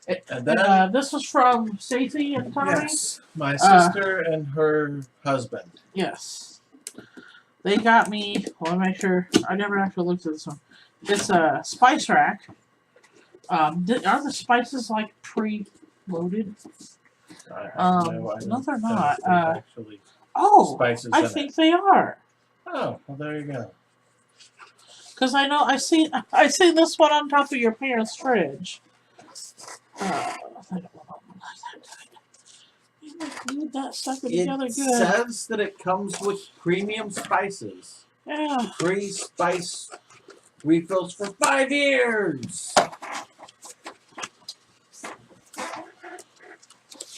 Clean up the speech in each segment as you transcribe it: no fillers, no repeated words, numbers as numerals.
And then this was from Stacey and Tommy. Yes, my sister and her husband. Yes, they got me. Well, let me make sure. I never actually looked at this one. It's a spice rack. Are the spices like pre-loaded? No, they're not. Spices I think they are. Oh, well, there you go. Because I know I seen this one on top of your parents' fridge. I don't want to glue that sucker together good. It says that it comes with premium spices. Yeah. Free spice refills for 5 years.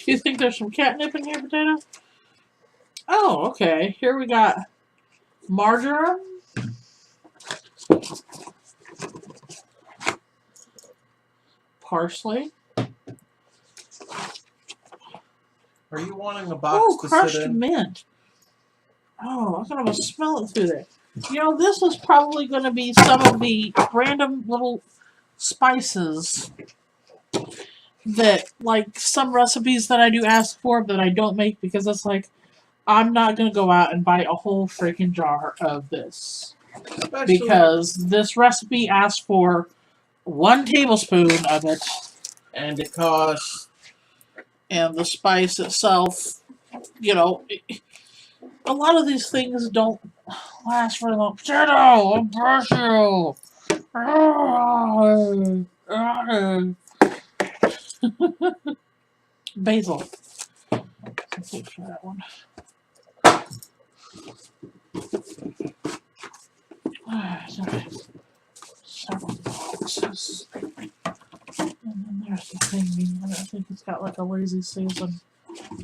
You think there's some catnip in here, Potato? Oh, okay. Here we got marjoram. Parsley. Are you wanting a box to crushed sit in? mint. Oh, I can almost smell it through there. You know, this is probably going to be some of the random little spices that, like, some recipes that I do ask for that I don't make because it's like, I'm not going to go out and buy a whole freaking jar of this. Especially because this recipe asks for 1 tablespoon of it. And it costs... And the spice itself, you know, a lot of these things don't last very long. Potato, I'll brush you. Basil. Let's look for that one. Several boxes. And then there's the thing. I think it's got like a lazy Susan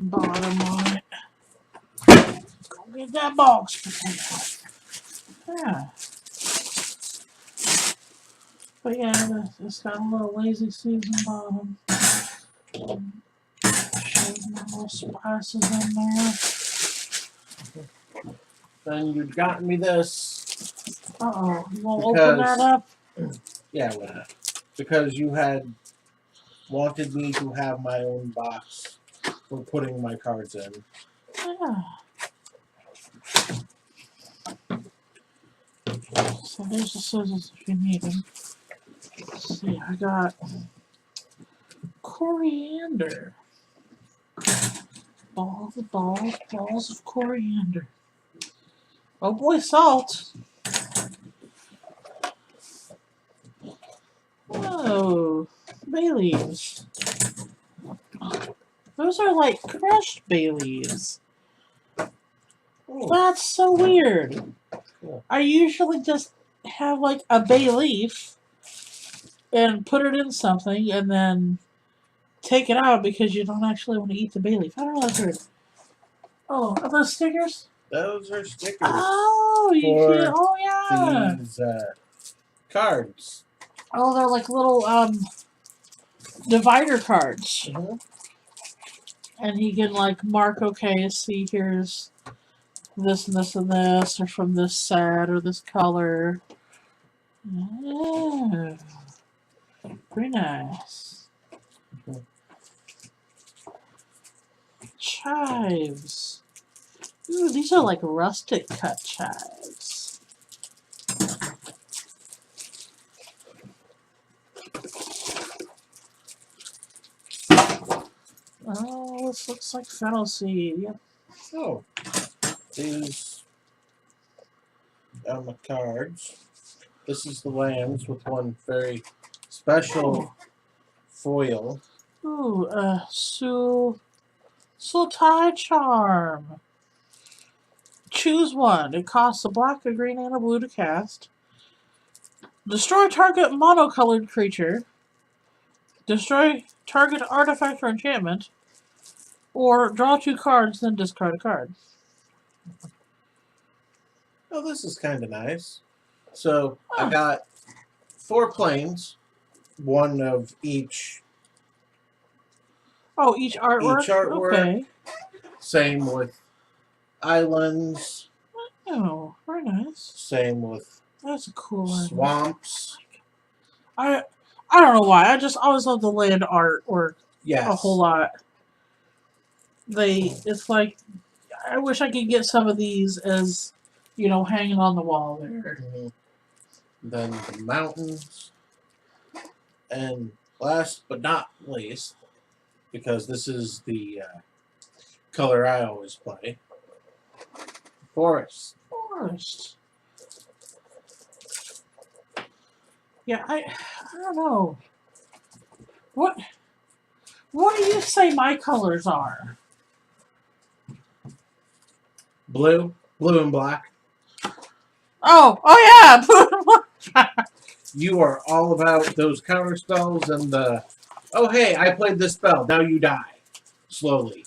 bottom on it. Go get that box. Yeah. But yeah, it's got a little lazy Susan bottom. Shows my little spices in there. Then you'd gotten me this. Uh-oh. You want to open that up? Yeah, why not? Because you had wanted me to have my own box for putting my cards in. Yeah. So there's the scissors if you need them. Let's see, I got coriander. Balls of coriander. Oh boy, salt. Oh, bay leaves. Those are like crushed bay leaves. Ooh. That's so weird. Cool. I usually just have like a bay leaf and put it in something and then take it out because you don't actually want to eat the bay leaf. I don't know that's weird. Oh, are those stickers? Those are stickers. Oh, you can. Oh, yeah. These cards. Oh, they're like little divider cards. Mm-hmm. And he can like mark, okay, see, here's this and this and this, or from this set or this color. Oh, pretty nice. Mm-hmm. Chives. Ooh, these are like rustic cut chives. Oh, this looks like fennel seed. Yep. Oh, these are my cards. This is the lambs with one very special foil. Ooh, Sultai charm. Choose one. It costs a black, a green, and a blue to cast. Destroy target monocolored creature. Destroy target artifact or enchantment. Or draw 2 cards, then discard a card. Oh, this is kind of nice. So I got 4 planes, one of each. Oh, each artwork? Each artwork. Okay. Same with islands. Oh, very nice. Same with That's a cool one. swamps. I I don't know why. I just always love the land art or Yes. a whole lot. It's like, I wish I could get some of these as, hanging on the wall there. Mhm. Then the mountains. And last but not least, because this is the color I always play, forest. Forest. Yeah, I don't know. What do you say my colors are? Blue and black. Oh yeah. You are all about those counter spells and the, oh hey, I played this spell, now you die. Slowly.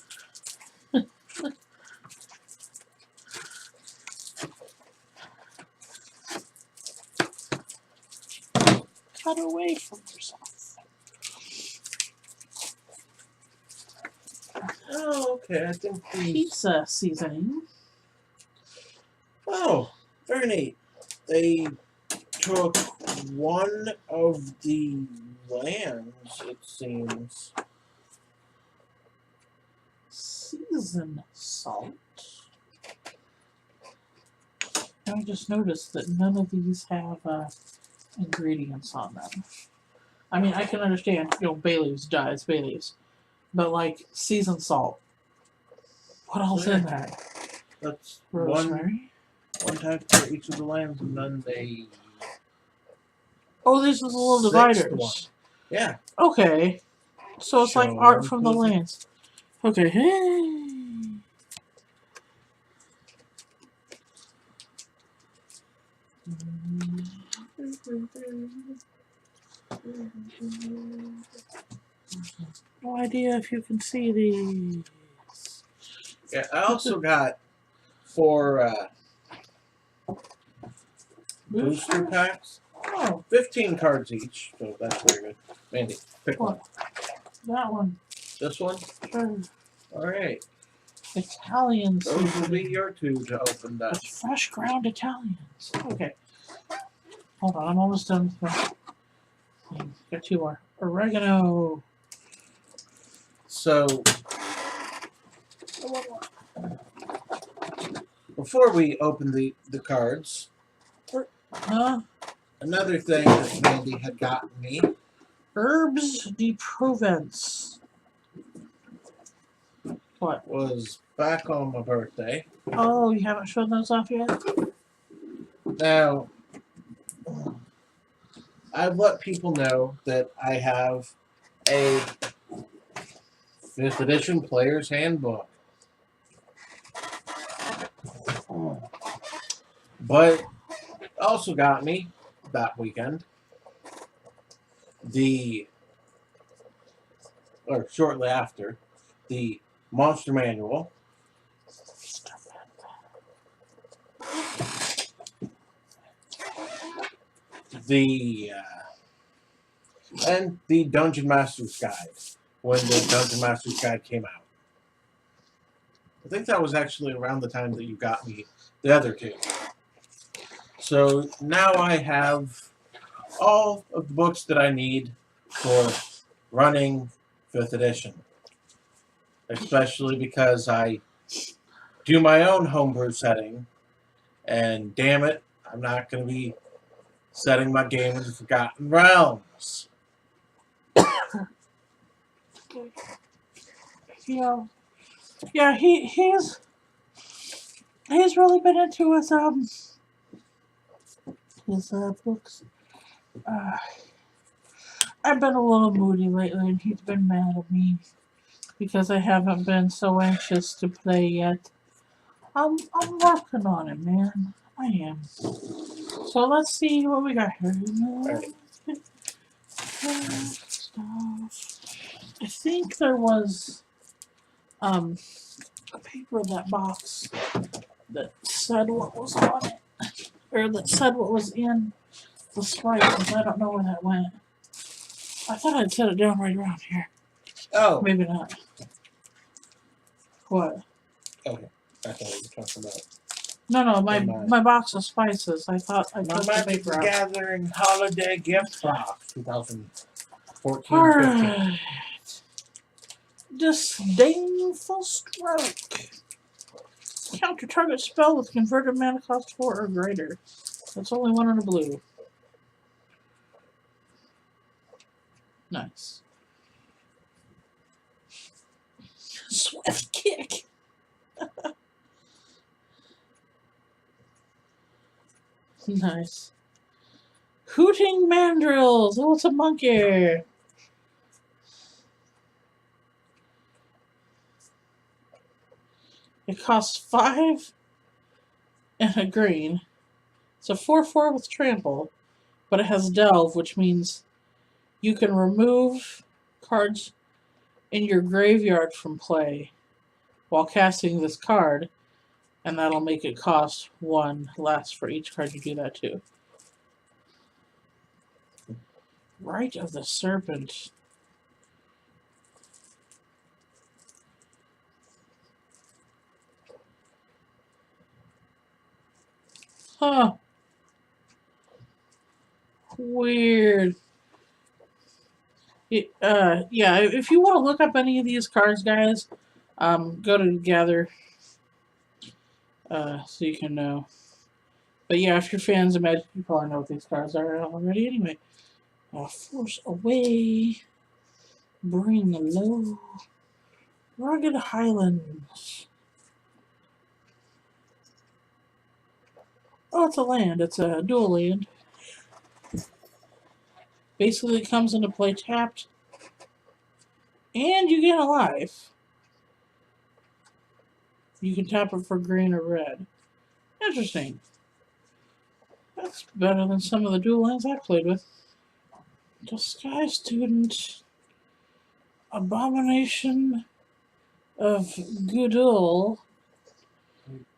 Cut away from yourself. Oh, okay, I think these... Pizza seasoning. Oh, very neat. They took one of the lands, it seems. Season salt. I just noticed that none of these have ingredients on them. I mean, I can understand, bay leaves, it's bay leaves. But, like, seasoned salt. What else in that? That's Rosemary? one type for each of the lands, and then they... Oh, these are the little dividers. One. Yeah. Okay. So it's like art from the lands. Okay. No idea if you can see these. Yeah, I also got 4 booster packs. Oh. 15 cards each, so that's very good. Mandy, pick one. That one. This one? Sure. Alright. Italians. Those will be your 2 to open that. That's fresh ground Italians. Okay. Hold on, I'm almost done. Got 2 more. Oregano. So, before we open the cards, another thing that Mandy had gotten me. Herbs de Provence. What? Was back on my birthday. Oh, you haven't shown those off yet? Now, I've let people know that I have a 5th edition player's handbook. But also got me that weekend shortly after, the Monster Manual, and the Dungeon Master's Guide, when the Dungeon Master's Guide came out. I think that was actually around the time that you got me the other 2. So now I have all of the books that I need for running 5th edition. Especially because I do my own homebrew setting, and damn it, I'm not going to be setting my game in the Forgotten Realms. Yeah, he's really been into his books. I've been a little moody lately, and he's been mad at me because I haven't been so anxious to play yet. I'm working on it, man. I am. So let's see what we got here. Stuff. I think there was a paper in that box that said what was on it, or that said what was in the Sprite, because I don't know where that went. I thought I'd set it down right around here. Oh. Maybe not. What? Okay. I thought you were talking about No, my in my box of spices. I thought I my took the Magic paper the out. Gathering Holiday Gift Box 2014-15. Alright. Disdainful Stroke. Counter target spell with converted mana cost 4 or greater. That's only one in a blue. Nice. Swift Kick. Nice. Hooting Mandrills. Oh, it's a monkey. It costs 5 and a green. It's a 4/4 with trample, but it has delve, which means you can remove cards in your graveyard from play while casting this card, and that'll make it cost 1 less for each card you do that to. Rite of the Serpent. Huh. Weird. Yeah, if you want to look up any of these cards, guys, go to Gather, so you can know. But yeah, if you're fans of Magic, you probably know what these cards are already anyway. Force Away, Bring Low, Rugged Highlands. Oh, it's a land. It's a dual land. Basically, it comes into play tapped, and you get a life. You can tap it for green or red. Interesting. That's better than some of the dual lands I've played with. Disguise Student. Abomination of Goodall.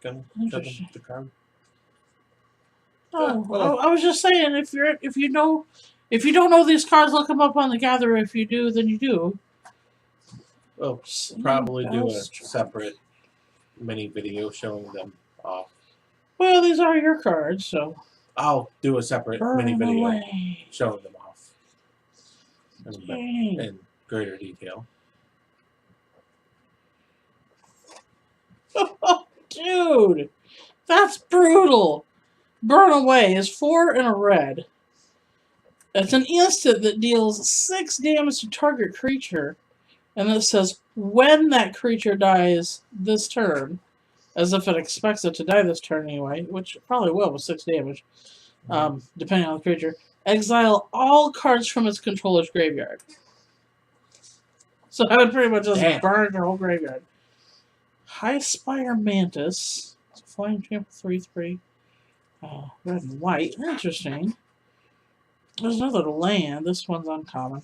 Gonna Interesting. the card. Oh, well. I was just saying, if you don't know these cards, look them up on the Gather. If you do, then you do. We'll probably do a separate mini video showing them off. Well, these are your cards, so I'll do a separate mini video away. showing them off in greater detail. Oh, dude, that's brutal. Burn Away is 4 and a red. It's an instant that deals 6 damage to target creature, and it says when that creature dies this turn, as if it expects it to die this turn anyway, which it probably will with 6 damage, depending on the creature. Exile all cards from its controller's graveyard. So I would pretty much just burn your whole graveyard. High Spire Mantis. It's a flying trample 3/3. Red and white. Interesting. There's another land. This one's uncommon.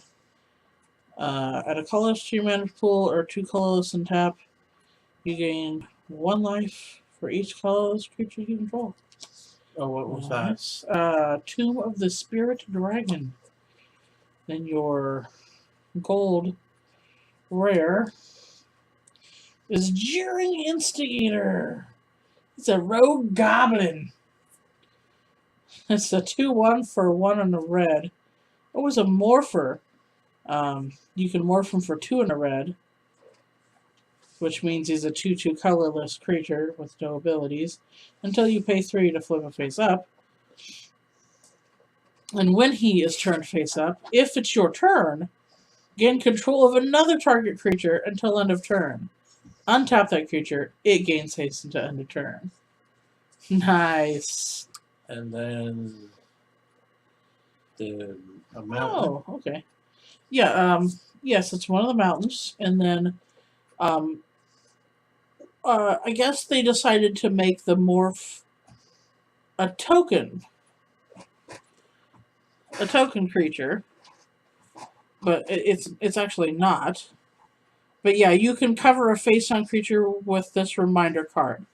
At a colorless 2-mana pool or 2 colorless and tap, you gain 1 life for each colorless creature you control. Oh, what was that? Tomb of the Spirit Dragon. Then your gold rare is Jeering Instigator. It's a rogue goblin. It's a 2/1 for 1 and a red. It was a morpher. You can morph him for 2 and a red, which means he's a 2/2 colorless creature with no abilities, until you pay 3 to flip him face up. And when he is turned face up, if it's your turn, gain control of another target creature until end of turn. Untap that creature, it gains haste until end of turn. Nice. And then the mountain. Oh, okay. Yeah, yes, it's one of the mountains. And then I guess they decided to make the morph a token creature, but it's actually not. But yeah, you can cover a face-on creature with this reminder card.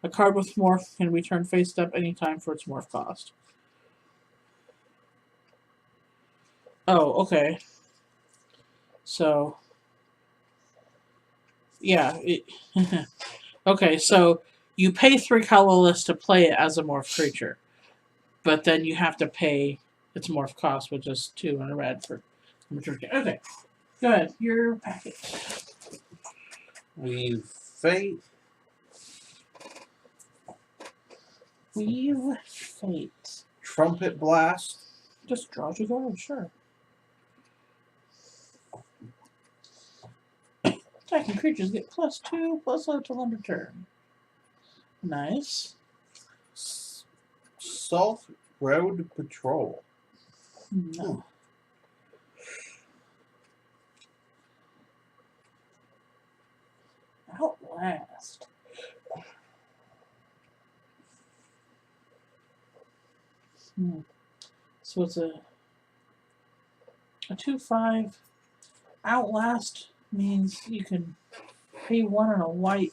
A card with morph can be turned face up anytime for its morph cost. Oh, okay. So, yeah. Okay, so You pay 3 colorless to play it as a morph creature, but then you have to pay its morph cost, which is 2 and a red for maturity. Okay, go ahead. Your packet. We've Fate. Weave Fate. Trumpet Blast. Just draw 2 cards, sure. Attacking creatures get +2/+0 till end of turn. Nice. Salt Road Patrol. No. Outlast. So it's a 2/5. Outlast means you can pay 1 and a white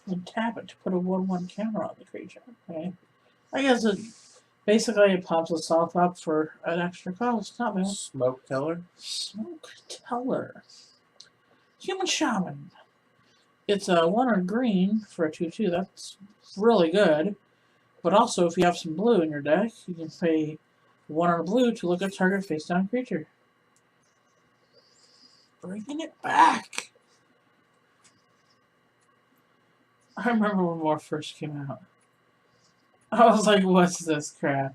and tap it to put a 1/1 counter on the creature. Okay. I guess basically it pops us off up for an extra cost. Not bad. Smoke Teller. Smoke Teller. Human Shaman. It's a 1 or green for a 2/2. That's really good. But also, if you have some blue in your deck, you can pay 1 on a blue to look at target face down creature. Bringing it back. I remember when Morph first came out. I was like, what's this crap?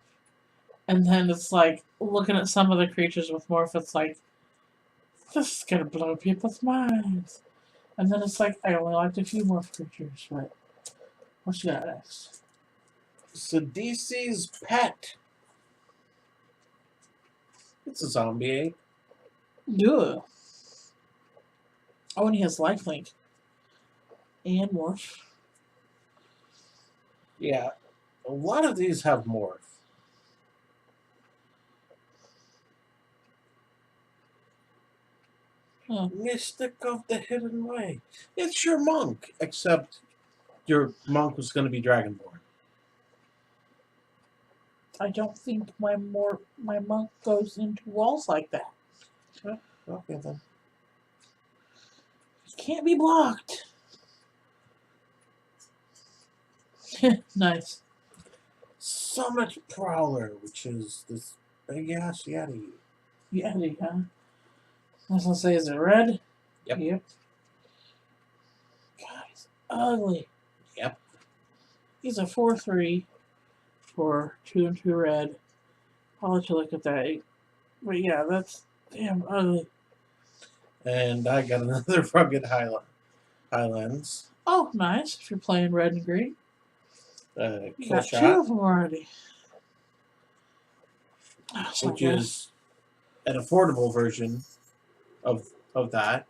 And then it's like, looking at some of the creatures with Morph, it's like, this is gonna blow people's minds. And then it's like, I only liked a few Morph creatures, but what you got next? Sidisi's Pet. It's a zombie ape. Ugh. Oh, and he has lifelink. And Morph. Yeah, a lot of these have Morph. Huh. Mystic of the Hidden Way. It's your monk, except your monk was going to be Dragonborn. I don't think my monk goes into walls like that. Okay then. It can't be blocked. Nice. Summit Prowler, which is this big ass Yeti. Yeti, huh? I was gonna say, is it red? Yep. God, he's ugly. Yep. He's a 4/3 for 2 and 2 red. I'll let you look at that. But yeah, that's damn ugly. And I got another Rugged Highlands. Oh, nice. If you're playing red and green. You Kill got 2 Shot, of them already. Oh, which is an affordable version of that.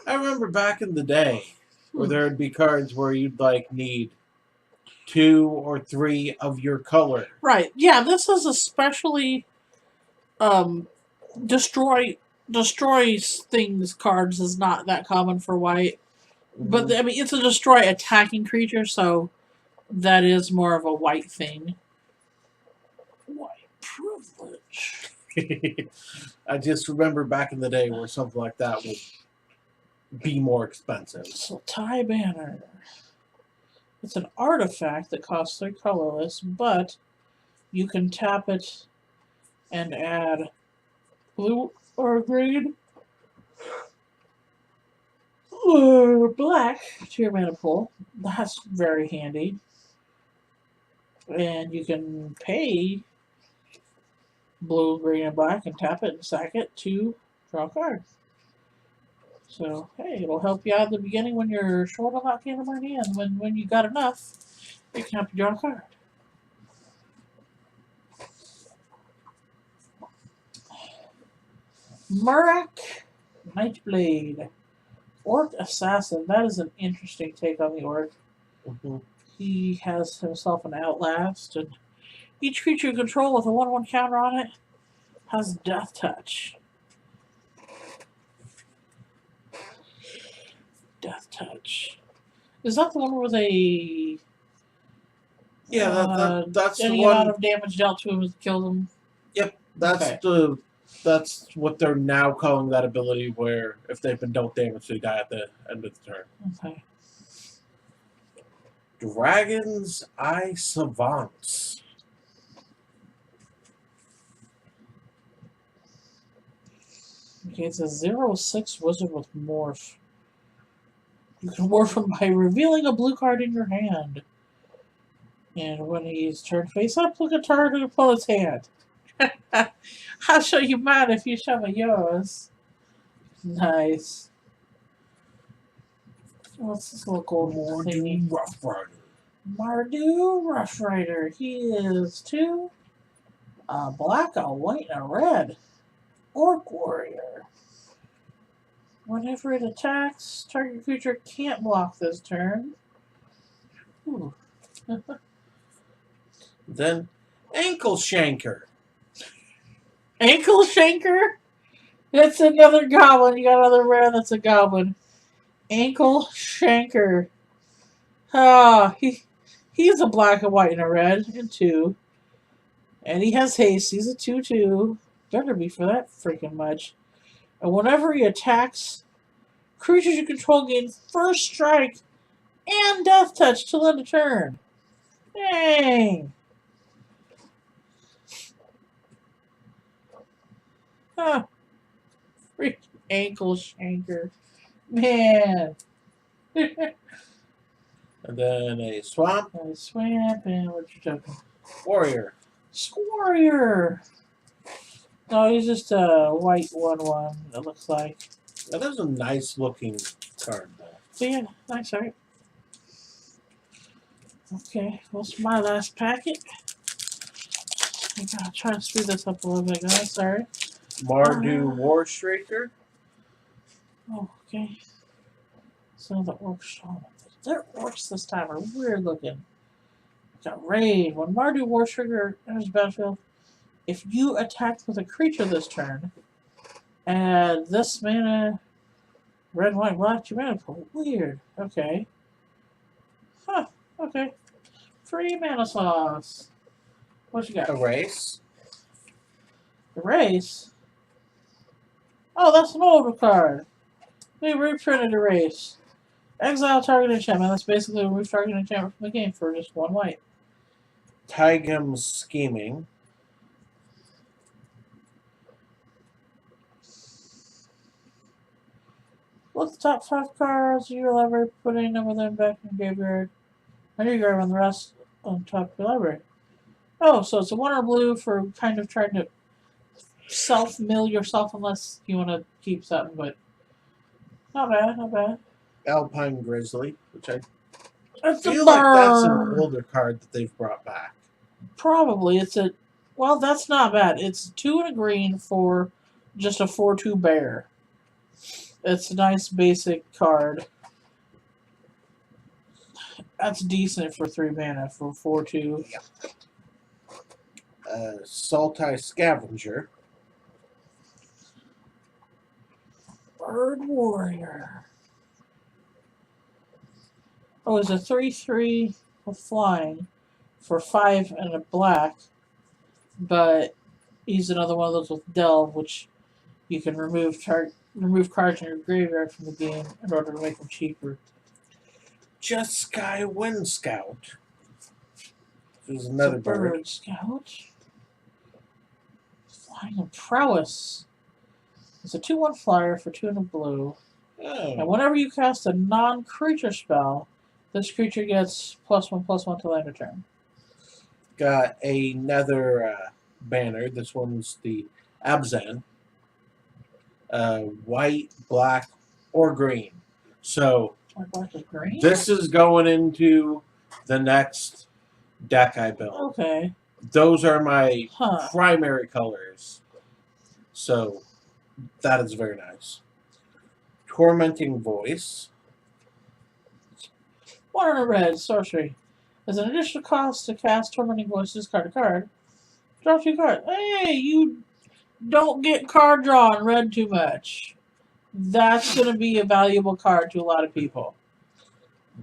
I remember back in the day where there would be cards where you'd like need 2 or 3 of your color. Right. Yeah, this is especially destroy things cards is not that common for white. But I mean, it's a destroy attacking creature, so that is more of a white thing. White privilege. I just remember back in the day where something like that would be more expensive. So tie banner. It's an artifact that costs 3 colorless, but you can tap it and add blue or green or black to your mana pool. That's very handy. And you can pay blue, green, and black and tap it and sack it to draw a card. So, hey, it'll help you out at the beginning when you're short on that kind of money, and when you got enough, you can help you draw a card. Murak Nightblade. Orc Assassin. That is an interesting take on the Orc. He has himself an Outlast, and each creature you control with a 1/1 counter on it has Death Touch. Death Touch. Is that the one where they... Yeah, that's any the one. amount of damage dealt to him has killed him? Yep, that's what they're now calling that ability, where if they've been dealt damage, they die at the end of the turn. Okay. Dragon's Eye Savants. Okay, it's a 0/6 wizard with morph. You can morph him by revealing a blue card in your hand. And when he's turned face up, look at target opponent's hand. I'll show you mine if you show me yours. Nice. What's this little gold thingy? Mandoo Rough Rider. Mandoo Rough Rider. He is 2, a black, a white, and a red. Orc Warrior. Whenever it attacks, target creature can't block this turn. Ooh. Then Ankle Shanker. Ankle Shanker? That's another goblin. You got another rare that's a goblin. Ankle Shanker. Ah, he's a black, a white, and a red, and 2. And he has haste. He's a 2/2. Better be for that freaking much. And whenever he attacks, creatures you control gain first strike and death touch till end of turn. Dang. Huh. Freaking Ankle Shanker. Man. And then a Swamp A swamp and what you talking? Warrior. Warrior. No, he's just a white 1/1. It looks like. That is a nice looking card, though. So yeah, nice, right? Okay, what's my last packet? I gotta try to speed this up a little bit, guys. Sorry. Mandoo War Striker. Oh, okay. So the orcs. Oh, their orcs this time are weird looking. Got raid. When Mandoo War Trigger enters the battlefield, if you attack with a creature this turn, add this mana, red, white, black to your mana pool. Weird. Okay. Huh. Okay. Free mana sauce. What you got? Erase. Erase? Oh, that's an older card. They reprinted Erase. Exile target enchantment. That's basically remove target enchantment from the game for just 1 white. Tygam's Scheming. Look at the top 5 cards of your library, put any number of them back in your graveyard. And your graveyard on the rest on top of your library. Oh, so it's a 1 or blue for kind of trying to self-mill yourself unless you want to keep something, but not bad, not bad. Alpine Grizzly, which I It's feel like that's an older card that they've brought back. Probably. It's a... Well, that's not bad. It's 2 and a green for just a 4/2 bear. It's a nice basic card. That's decent for 3 mana for 4/2. Saltai Scavenger. Bird Warrior. Oh, it's a 3/3 with flying for 5 and a black, but he's another one of those with Delve, which you can remove cards in your graveyard from the game in order to make them cheaper. Just Sky Wind Scout. There's another bird. Scout. Flying and Prowess. It's a 2/1 flyer for 2 and a blue. Oh. And whenever you cast a non-creature spell, this creature gets +1/+1 till end of turn. Got another banner. This one's the Abzan. White, black, or green. So Black is green? this is going into the next deck I built. Okay. Those are my Huh. primary colors. So that is very nice. Tormenting Voice. 1 and a red, sorcery. As an additional cost to cast Tormenting Voice, discard a card. Draw 2 cards. Hey, you don't get card draw and red too much. That's going to be a valuable card to a lot of people.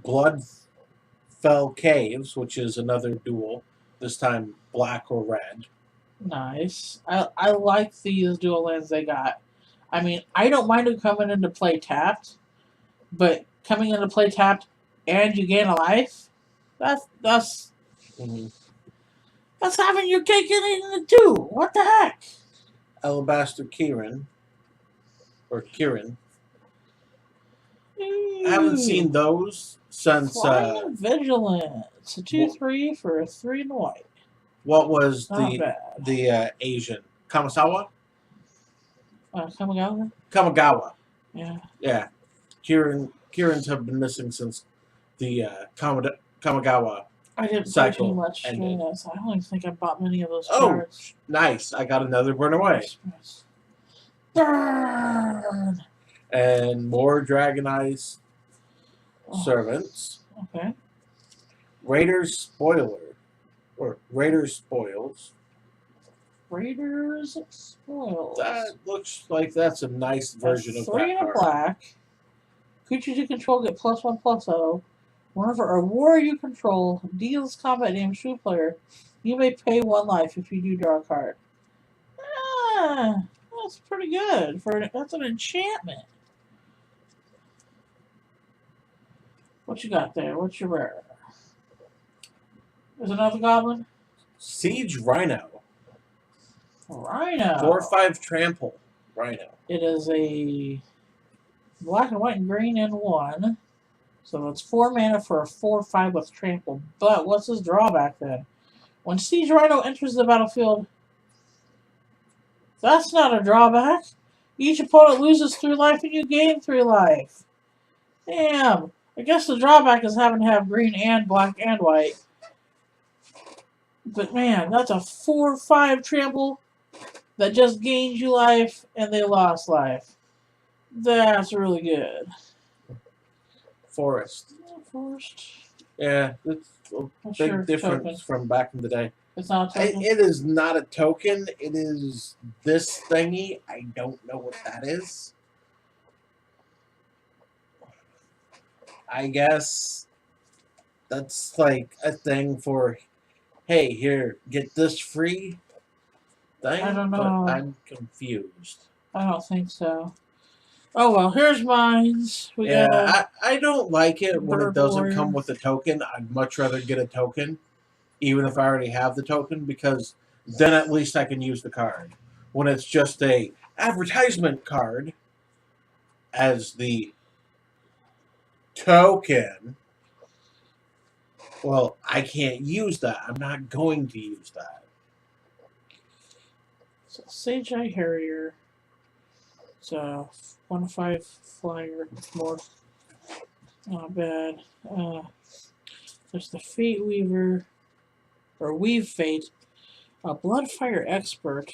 Bloodfell Caves, which is another dual. This time black or red. Nice. I like these dual lands they got. I mean, I don't mind them coming into play tapped, but coming into play tapped and you gain a life? That's Mhm. that's having your cake and eating it too. What the heck? Alabaster Kieran or Kieran. I haven't Ooh, seen those since Flying Vigilant. It's a wh- 2/3 for a 3 and white. what was Not bad. the Asian Kamasawa Coming out. Kamagawa. Yeah. Yeah, Kieran's have been missing since the Kamagawa I didn't play too cycle much during ended. this. I don't even think I bought many of those Oh, cards. nice! I got another burn away Burn! and more Dragon Eyes Oh, servants. okay. Raiders spoiler or Raiders spoils. Raiders Spoils. That looks like that's a nice version of 3 that and a card. black. Creatures you control get +1/+0. Whenever a warrior you control deals combat damage to a player, you may pay 1 life. If you do, draw a card. Ah, that's pretty good. That's an enchantment. What you got there? What's your rare? There's another goblin. Siege Rhino. Rhino. 4/5 trample. Rhino. It is a black and white and green and 1. So it's 4 mana for a 4/5 with trample. But what's his drawback then? When Siege Rhino enters the battlefield, that's not a drawback. Each opponent loses 3 life and you gain 3 life. Damn. I guess the drawback is having to have green and black and white. But man, that's a 4/5 trample that just gains you life and they lost life. That's really good. Forest. Forest. Yeah, it's a What's big your difference token? from back in the day. It's not a token. It is not a token. It is this thingy. I don't know what that is. I guess that's like a thing for, hey, here, get this free thing. I don't know. But I'm confused. I don't think so. Oh well, here's mine. We got Yeah, I don't like it when it Bird doesn't Warrior. come with a token. I'd much rather get a token, even if I already have the token, because then at least I can use the card. When it's just a advertisement card as the token, well, I can't use that. I'm not going to use that. so Sage Eye Harrier. It's a 1/5 flyer morph. Not bad. There's the Fate Weaver, or Weave Fate, a Bloodfire Expert.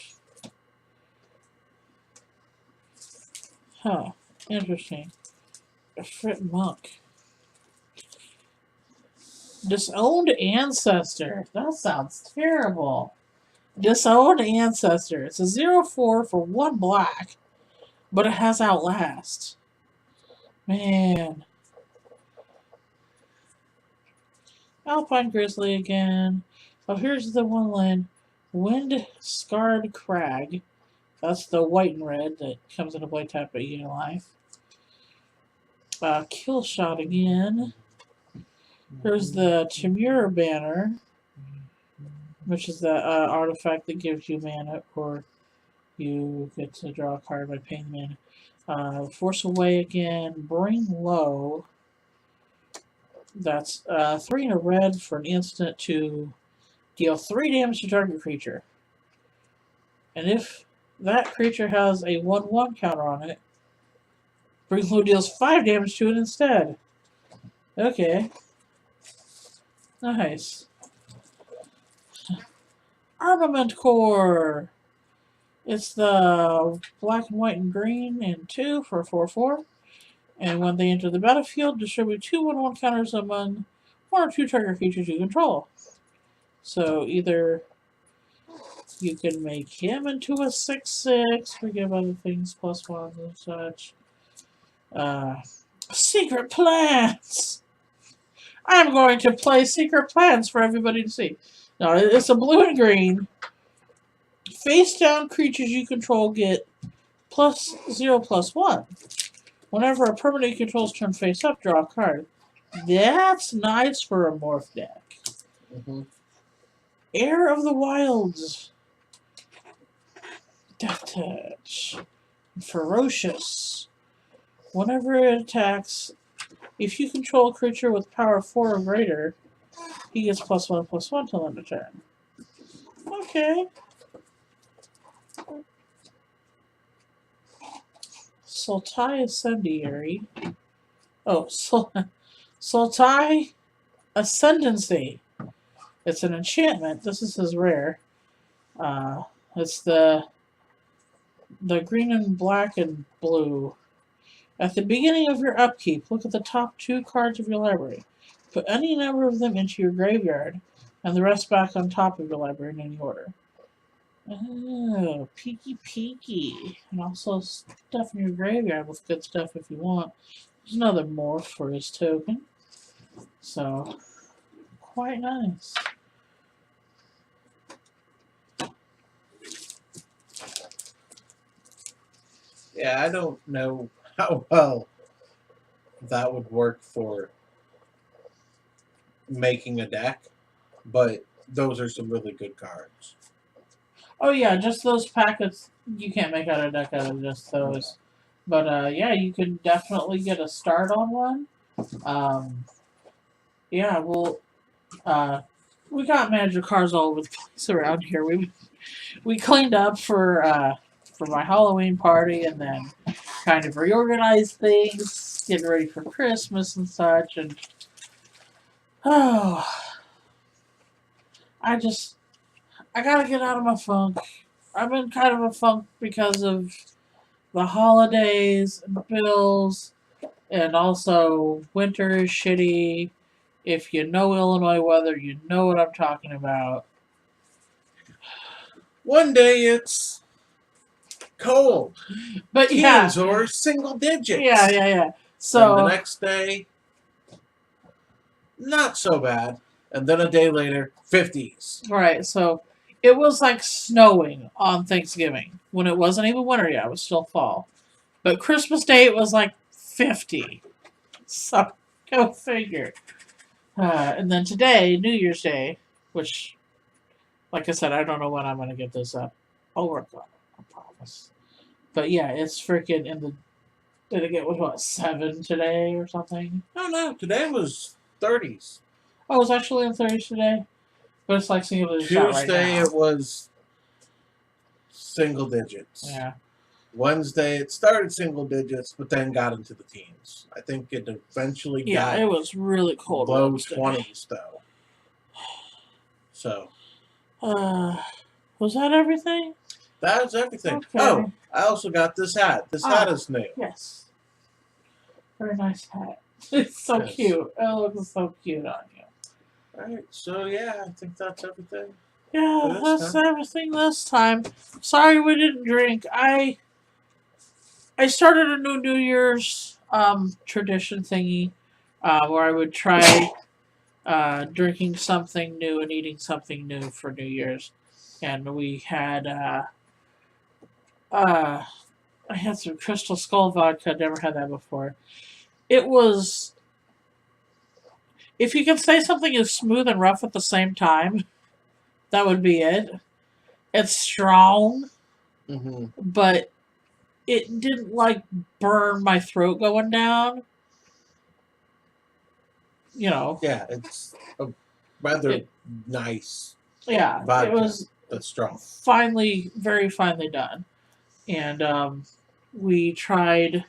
Huh, interesting. A Frit Monk. Disowned Ancestor. That sounds terrible. Disowned Ancestor. It's a 0/4 for 1 black, but it has Outlast. Man. Alpine Grizzly again. Oh, here's the one land. Wind Scarred Crag. That's the white and red that comes into play tap at you life. Kill Shot again. Here's the Chimera Banner, which is the artifact that gives you mana, or you get to draw a card by paying the mana. Force Away again. Bring Low. That's 3 in a red for an instant to deal 3 damage to target creature. And if that creature has a 1/1 counter on it, Bring Low deals 5 damage to it instead. Okay. Nice. Armament Core. It's the black and white and green and 2 for 4/4. And when they enter the battlefield, distribute 2 1/1 counters among 1 or 2 target creatures you control. So either you can make him into a 6/6, or give other things +1 and such. Secret Plans! I'm going to play Secret Plans for everybody to see. No, it's a blue and green. Face down creatures you control get +0/+1. Whenever a permanent you control is turned face up, draw a card. That's nice for a morph deck. Mm-hmm. Heir of the Wilds. Death Touch. Ferocious. Whenever it attacks, if you control a creature with power 4 or greater, he gets +1/+1 till end of turn. Okay. Sultai Ascendiary. Oh, Sultai Ascendancy. It's an enchantment. This is his rare. It's the green and black and blue. At the beginning of your upkeep, look at the top 2 cards of your library. Put any number of them into your graveyard, and the rest back on top of your library in any order. Oh, peeky peeky. And also stuff in your graveyard with good stuff if you want. There's another morph for his token. So, quite nice. Yeah, I don't know how well that would work for making a deck, but those are some really good cards. Oh yeah, just those packets. You can't make out a deck out of just those. But yeah, you can definitely get a start on one. Yeah, well, we got magic cards all over the place around here. We cleaned up for my Halloween party, and then kind of reorganized things, getting ready for Christmas and such. And oh, I gotta get out of my funk. I'm in kind of a funk because of the holidays and bills, and also winter is shitty. If you know Illinois weather, you know what I'm talking about. One day it's cold, But yeah, teens or single digits. yeah. Then So the next day, not so bad, and then a day later, 50s. right, so it was like snowing on Thanksgiving when it wasn't even winter yet; it was still fall. But Christmas Day it was like 50. So go figure. And then today, New Year's Day, which, like I said, I don't know when I'm gonna get this up. I'll work on it, I promise. But yeah, it's freaking in the. Did it get what 7 today or something? No, today was 30s. Oh, it's actually in 30s today, but it's like single digits out right Tuesday now. it was single digits. Yeah. Wednesday it started single digits, but then got into the teens. I think it eventually Yeah, got it was really cold. low Wednesday. 20s though. So Was that everything? that was everything. Okay. Oh, I also got this hat. This hat is new. Yes. Very nice hat. It's so Yes. cute. It looks so cute on you. Alright, so yeah, I think that's everything. Yeah, This that's time. everything this time. Sorry we didn't drink. I started a New Year's tradition thingy where I would try drinking something new and eating something new for New Year's. And we had I had some Crystal Skull vodka. I'd never had that before. It was, if you could say something is smooth and rough at the same time, that would be it. It's strong, Mm-hmm. but it didn't like burn my throat going down. You know. Yeah, it's a rather nice Yeah, vodka. it was That's strong. very finely done. And we tried,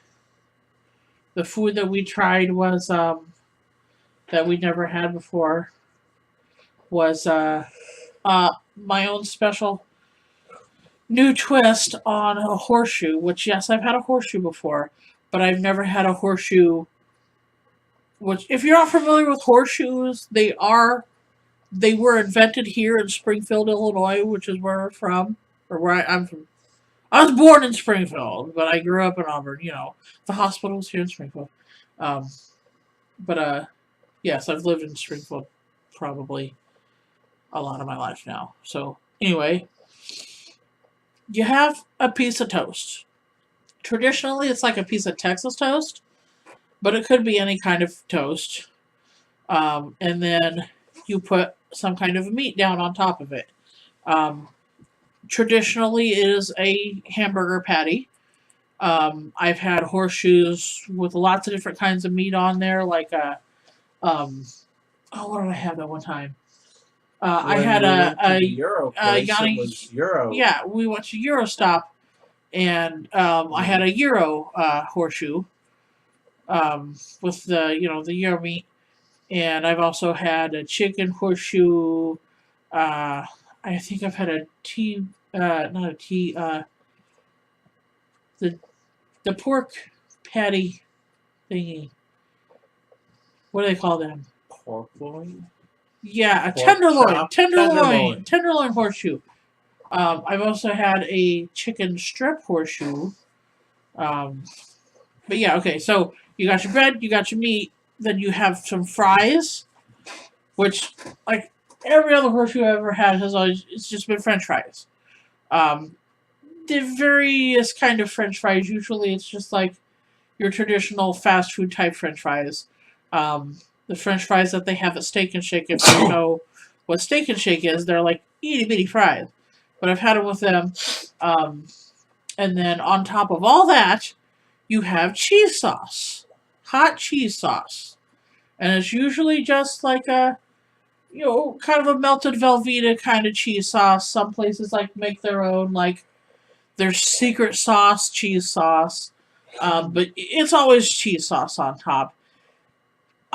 the food that we tried was that we never had before was my own special new twist on a horseshoe, which yes, I've had a horseshoe before, but I've never had a horseshoe which, if you're not familiar with horseshoes, they were invented here in Springfield, Illinois, which is where we're from, or where I'm from. I was born in Springfield, but I grew up in Auburn. You know, the hospital was here in Springfield. But yes, I've lived in Springfield probably a lot of my life now. So anyway, you have a piece of toast. Traditionally, it's like a piece of Texas toast, but it could be any kind of toast. And then you put some kind of meat down on top of it. Traditionally, it is a hamburger patty. I've had horseshoes with lots of different kinds of meat on there, like what did I have that one time? I had the Euro place, Yanni. it was Euro. Yeah, we went to Eurostop, and I had a Euro horseshoe with the Euro meat, and I've also had a chicken horseshoe. I think I've had a T, not a T, the pork patty thingy. What do they call them? Pork loin? Yeah, a Pork tenderloin. chop? Tenderloin horseshoe. I've also had a chicken strip horseshoe. But yeah, okay. So you got your bread, you got your meat, then you have some fries, which like every other horseshoe I've ever had has always it's just been French fries. Um, the various kind of French fries. Usually, it's just like your traditional fast food type French fries. The French fries that they have at Steak and Shake, if you know what Steak and Shake is, they're like itty bitty fries. But I've had them with them. And then on top of all that, you have cheese sauce, hot cheese sauce. And it's usually just like a, kind of a melted Velveeta kind of cheese sauce. Some places like make their own, like their secret sauce, cheese sauce. But it's always cheese sauce on top.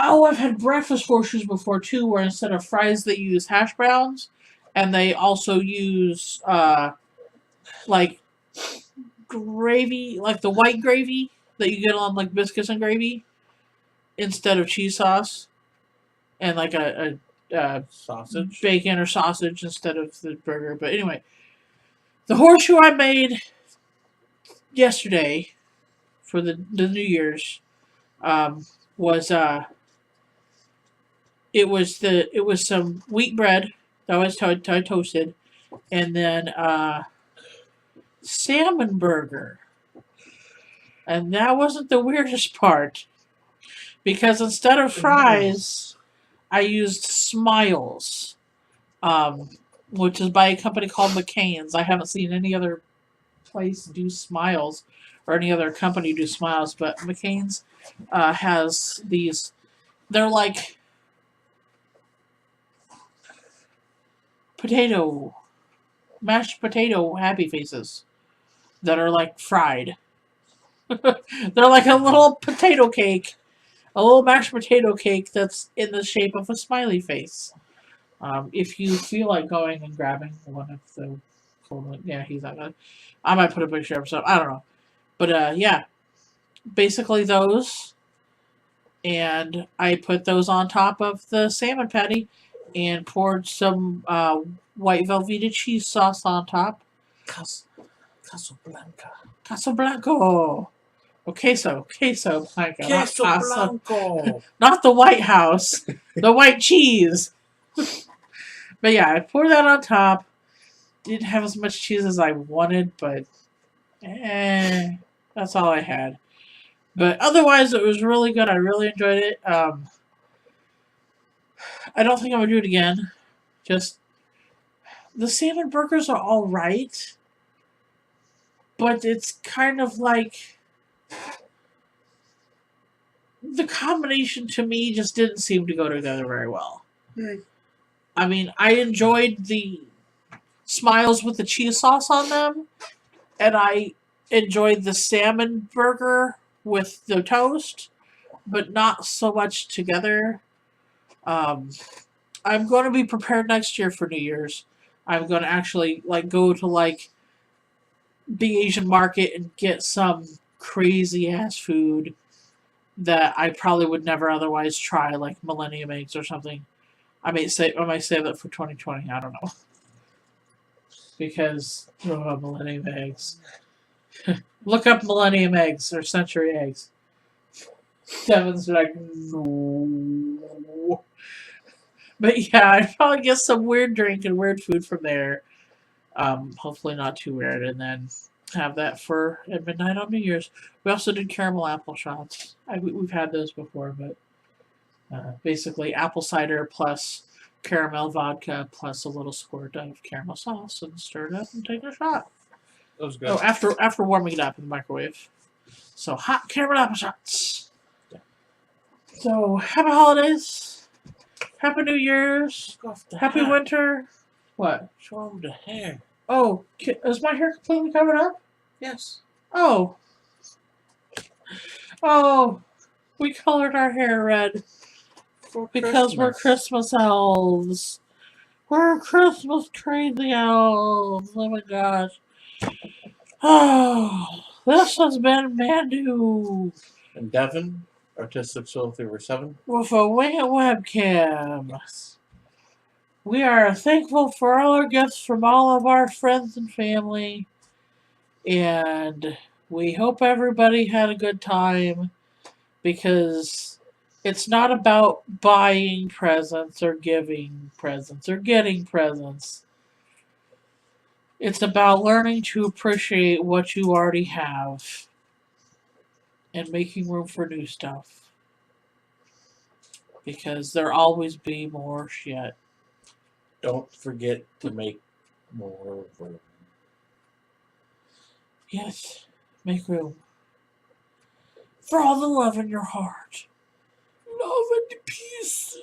Oh, I've had breakfast horseshoes before too, where instead of fries, they use hash browns, and they also use like gravy, like the white gravy that you get on like biscuits and gravy, instead of cheese sauce, and like a Sausage? bacon or sausage instead of the burger. But anyway, the horseshoe I made yesterday for the New Year's was it was some wheat bread that was toasted, and then salmon burger. And that wasn't the weirdest part, because instead of fries, I used Smiles, which is by a company called McCain's. I haven't seen any other place do Smiles or any other company do Smiles, but McCain's has these. They're like mashed potato happy faces that are like fried. They're like a little potato cake, a little mashed potato cake that's in the shape of a smiley face. If you feel like going and grabbing one of the cold ones, yeah, he's not gonna. I might put a picture of some. I don't know, but yeah, basically those, and I put those on top of the salmon patty, and poured some white Velveeta cheese sauce on top. Casablanca. Casablanco. Oh, queso blanca. Queso Blanco. Not the White House. The white cheese. But yeah, I poured that on top. Didn't have as much cheese as I wanted, but that's all I had. But otherwise, it was really good. I really enjoyed it. I don't think I'm gonna do it again. Just the salmon burgers are all right, but it's kind of like the combination to me just didn't seem to go together very well. I mean, I enjoyed the Smiles with the cheese sauce on them, and I enjoyed the salmon burger with the toast, but not so much together. I'm going to be prepared next year for New Year's. I'm going to actually go to the Asian market and get some crazy ass food that I probably would never otherwise try, like Millennium eggs or something. I might save that for 2020. I don't know, because Millennium eggs. Look up Millennium eggs or Century eggs. Devin's like, no. But yeah, I'd probably get some weird drink and weird food from there. Hopefully not too weird, and then have that for at midnight on New Year's. We also did caramel apple shots. We've had those before, but Basically apple cider plus caramel vodka plus a little squirt of caramel sauce, and stir it up and take a shot. That was good. Oh, after warming it up in the microwave. So hot caramel apple shots. So happy holidays, happy New Year's, happy winter. What? Show him the hair. Oh, is my hair completely covered up? Yes. Oh. Oh, we colored our hair red because we're Christmas elves. We're Christmas crazy elves. Oh my gosh. Oh, this has been Mandoo And Devin, ArtisticSoul347. with a webcam. We are thankful for all our gifts from all of our friends and family. And we hope everybody had a good time, because it's not about buying presents or giving presents or getting presents. It's about learning to appreciate what you already have and making room for new stuff. Because there'll always be more shit. Don't forget to make more room. Yes, make room. For all the love in your heart. Love and peace.